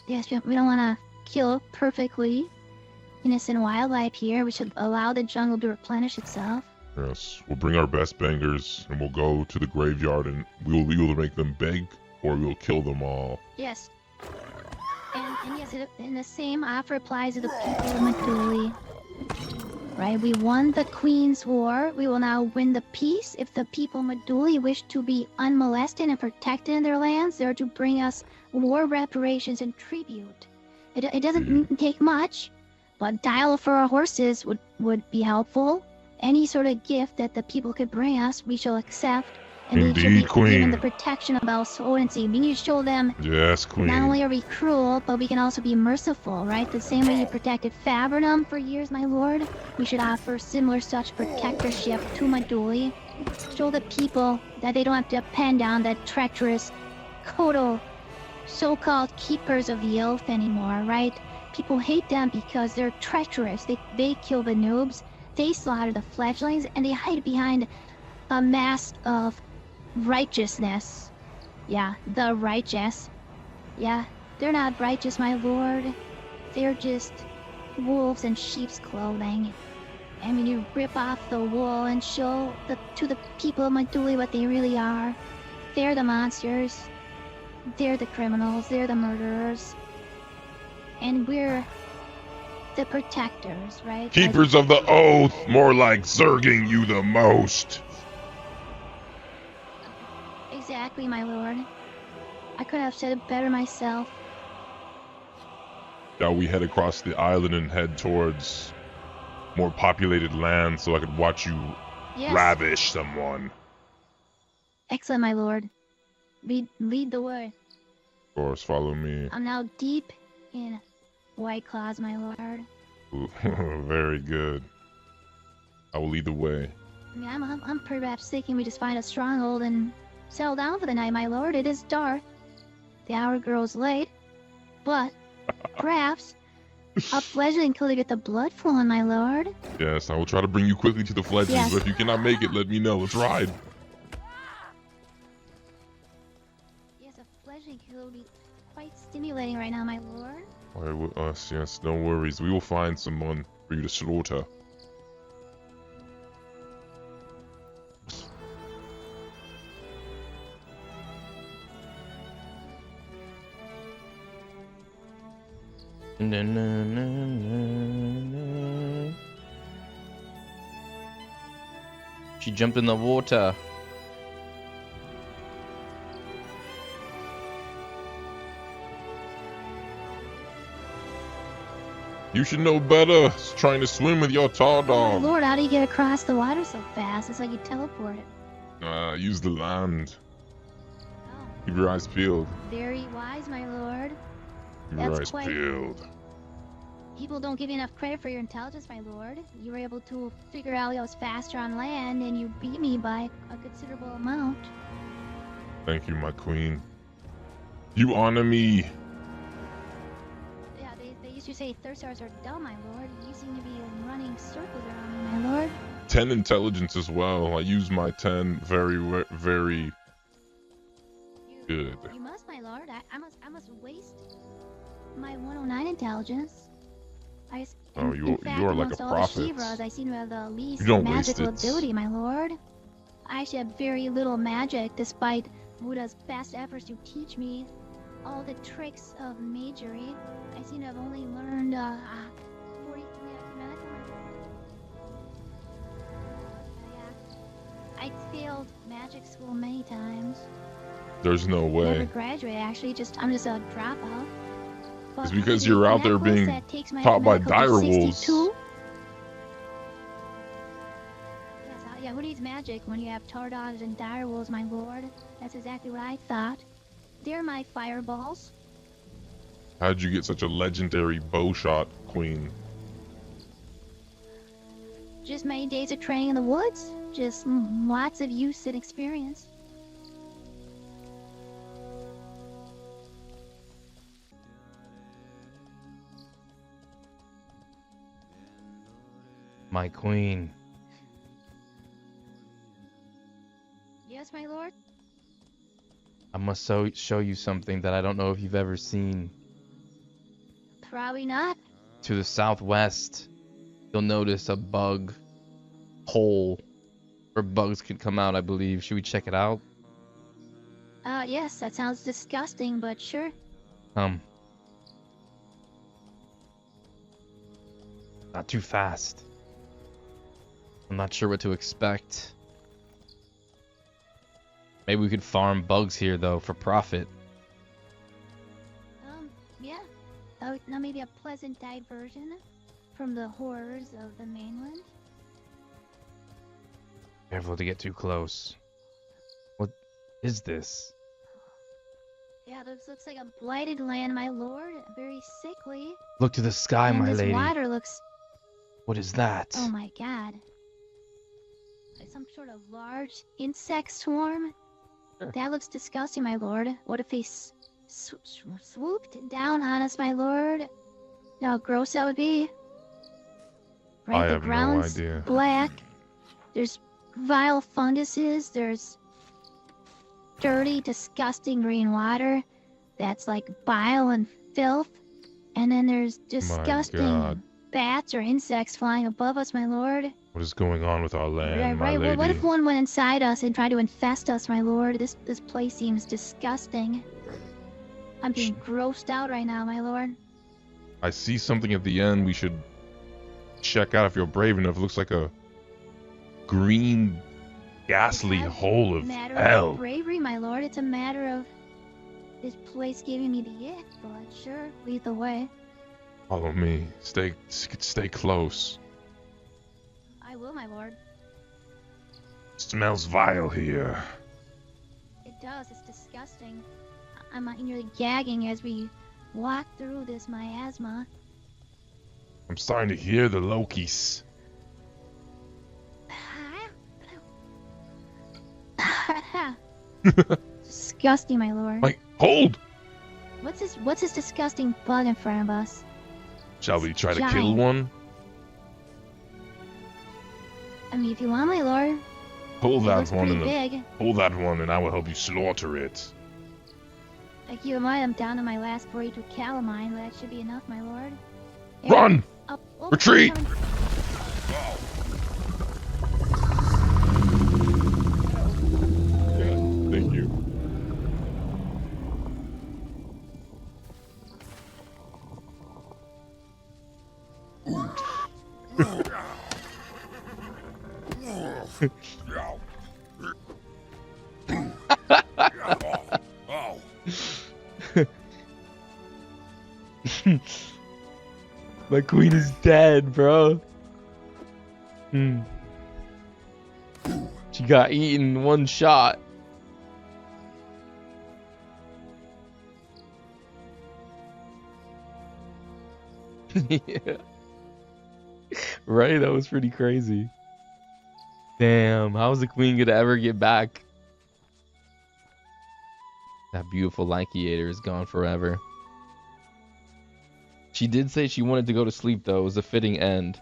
Yes, we don't want to kill perfectly innocent wildlife here. We should allow the jungle to replenish itself. Yes, we'll bring our best bangers and we'll go to the graveyard and we'll either make them beg or we'll kill them all. Yes. And yes, and the same offer applies to the people of Maduli. Right, we won the Queen's War. We will now win the peace. If the people of Maduli wish to be unmolested and protected in their lands, they're to bring us war reparations and tribute. It doesn't take much, but dial for our horses would be helpful. Any sort of gift that the people could bring us, we shall accept. And we should Indeed, be Queen. given the protection of our sovereignty. We need to show them Yes, Queen. not only are we cruel, but we can also be merciful, right? The same way you protected Fabrinum for years, my lord. We should offer similar such protectorship to Maduli. Show the people that they don't have to depend on the treacherous Kodo so-called keepers of the oath anymore, right? People hate them because they're treacherous. They kill the noobs, they slaughter the fledglings, and they hide behind a mask of righteousness. Yeah, the righteous. Yeah, they're not righteous, my lord. They're just wolves in sheep's clothing. I mean, you rip off the wool and show to the people of Maduli what they really are. They're the monsters. They're the criminals. They're the murderers. And we're the protectors, right? Keepers of the oath, more like zerging you the most. Exactly, my lord. I couldn't have said it better myself. Shall we head across the island and head towards more populated land so I could watch you Yes. ravish someone? Excellent, my lord. Lead the way. Of course, follow me. I'm now deep in White Claws, my lord. Ooh, very good. I will lead the way. I mean, I'm perhaps thinking we just find a stronghold and settle down for the night, my lord. It is dark. The hour grows late. But perhaps a fledgling could get the blood flowing, my lord. Yes, I will try to bring you quickly to the fledglings, Yes. but if you cannot make it, let me know. Let's ride. Yes, a fledgling kill would be quite stimulating right now, my lord. Yes, no worries. We will find someone for you to slaughter. She jumped in the water. You should know better. Trying to swim with your tar My dog. lord, how do you get across the water so fast? It's like you teleported. Use the land. Oh, Keep your eyes peeled. very wise, my lord. Keep your That's eyes quite- peeled. People don't give you enough credit for your intelligence, my lord. You were able to figure out I was faster on land, and you beat me by a considerable amount. Thank you, my queen. You honor me. Yeah, they used to say Thursars are dumb, my lord. You seem to be running circles around me, my lord. 10 intelligence as well. I use my 10 very good. You must, my lord. I must waste my 109 intelligence. Oh, you are like a all prophet. the Shivras, I seem to have the least You don't waste magical it. ability, my lord. I actually have very little magic, despite Buddha's best efforts to teach me all the tricks of magery. I seem to have only learned 43 alchemical. I failed magic school many times. There's no Never way. graduated, actually. I'm just a dropout. But It's because the you're out there necklace being that takes my taught by alchemical to dire wolves. 62. Yes, yeah, who needs magic when you have tar dogs and dire wolves, my lord? That's exactly what I thought. They're my fireballs. How'd you get such a legendary bow shot, queen? Just many days of training in the woods. Just lots of use and experience. My queen. Yes, my lord? I must show you something that I don't know if you've ever seen. Probably not. To the southwest, you'll notice a bug hole where bugs can come out, I believe. Should we check it out? Yes, that sounds disgusting, but sure. Not too fast. I'm not sure what to expect. Maybe we could farm bugs here, though, for profit. Yeah. Now maybe a pleasant diversion from the horrors of the mainland. Careful to get too close. What is this? Yeah, this looks like a blighted land, my lord. Very sickly. Look to the sky, And my this lady. water looks... What is that? Oh my god. Like some sort of large insect swarm? Sure. That looks disgusting, my lord. What if they swooped down on us, my lord? You know how gross that would be? Right, I the have no ground's idea. black. There's vile funguses. There's dirty, disgusting green water that's like bile and filth. And then there's disgusting God. bats or insects flying above us, my lord. What is going on with our land, my Right. lady? What if one went inside us and tried to infest us, my lord? This place seems disgusting. I'm being grossed out right now, my lord. I see something at the end we should check out if you're brave enough. It looks like a green, ghastly It's not hole a of matter hell. of bravery, my lord. It's a matter of this place giving me the ick, but sure, lead the way. Follow me. Stay close. I will, my lord. Smells vile here. It does. It's disgusting. I'm nearly gagging as we walk through this miasma. I'm starting to hear the Lokis. Disgusting, my lord. Like, hold! What's this disgusting bug in front of us? Shall we try to kill Giant. one? I mean, if you want, my lord. Pull It that looks one pretty and big. pull that one, and I will help you slaughter it. Like you might, I'm down to my last 42 calamine, but that should be enough, my lord. Hey, Run! oh, Retreat! coming. Thank you. My queen is dead, bro. She got eaten in one shot. Yeah. Right? That was pretty crazy. Damn, how's the queen gonna ever get back? That beautiful Lyciator is gone forever. She did say she wanted to go to sleep, though. It was a fitting end.